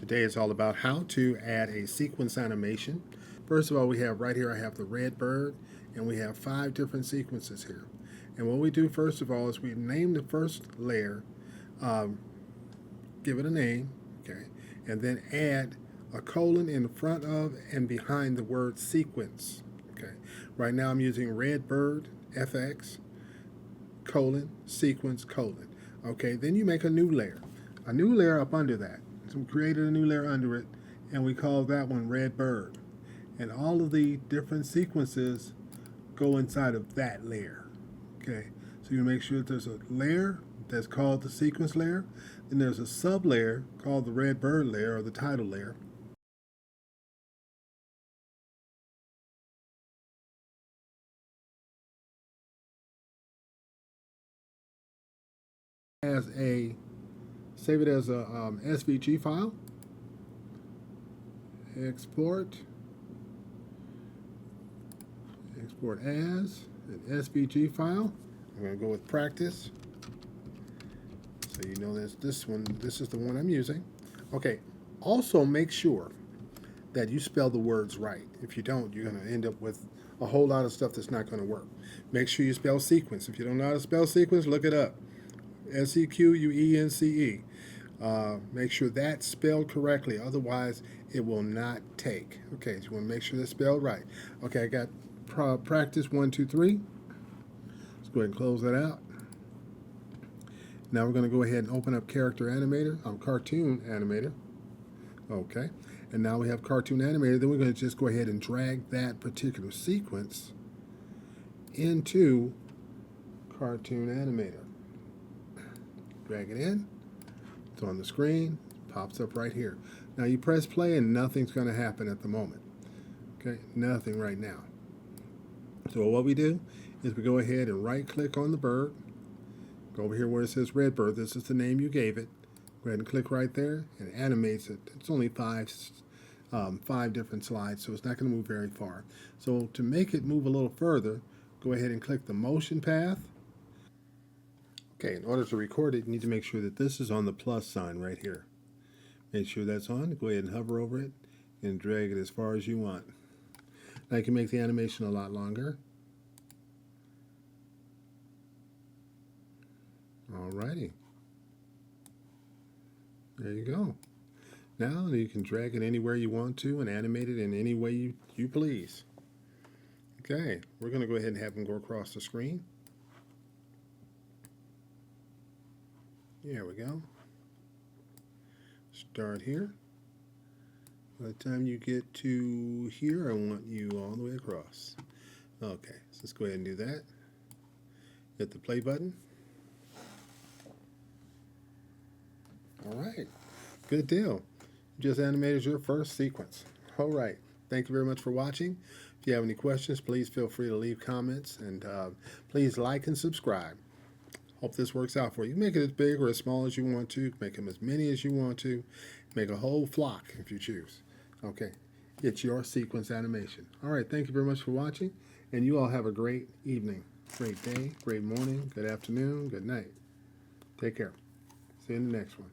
Today is all about how to add a sequence animation. First of all, we have right here, I have the red bird, and we have 5 different sequences here. And what we do first of all is we name the first layer, give it a name, okay, and then add a colon in front of and behind the word sequence. Okay, right now I'm using red bird FX colon sequence colon. Okay, then you make a new layer up under that. So we created a new layer under it, and we call that one red bird. And all of the different sequences go inside of that layer. Okay, so you make sure that there's a layer that's called the sequence layer. Then there's a sub layer called the red bird layer or the title layer. Save it as a SVG file. Export as an SVG file. I'm going to go with practice. So you know this is the one I'm using. Okay, also make sure that you spell the words right. If you don't, you're going to end up with a whole lot of stuff that's not going to work. Make sure you spell sequence. If you don't know how to spell sequence, look it up. SEQUENCE. Make sure that's spelled correctly, otherwise it will not take. Okay, so you want to make sure that's spelled right. Okay, I got practice 1, 2, 3. Let's go ahead and close that out. Now we're going to go ahead and open up Character Animator, Cartoon Animator. Okay, and now we have Cartoon Animator. Then we're going to just go ahead and drag that particular sequence into Cartoon Animator. Drag it in. It's on the screen. Pops up right here. Now you press play and nothing's going to happen at the moment. Okay, nothing right now. So what we do is we go ahead and right click on the bird. Go over here where it says red bird. This is the name you gave it. Go ahead and click right there and animates it. It's only five different slides, so it's not going to move very far. So to make it move a little further, go ahead and click the motion path. Okay, in order to record it, you need to make sure that this is on the plus sign right here. Make sure that's on. Go ahead and hover over it and drag it as far as you want. Now you can make the animation a lot longer. Alrighty. There you go. Now you can drag it anywhere you want to and animate it in any way you please. Okay, we're going to go ahead and have them go across the screen. There we go. Start here. By the time you get to here, I want you all the way across. Okay, so let's go ahead and do that. Hit the play button. All right, good deal. You just animated your first sequence. All right, thank you very much for watching. If you have any questions, please feel free to leave comments, and please like and subscribe. Hope this works out for you. Make it as big or as small as you want to. Make them as many as you want to. Make a whole flock if you choose. Okay, it's your sequence animation. All right, thank you very much for watching, and you all have a great evening, great day, great morning, good afternoon, good night. Take care. See you in the next one.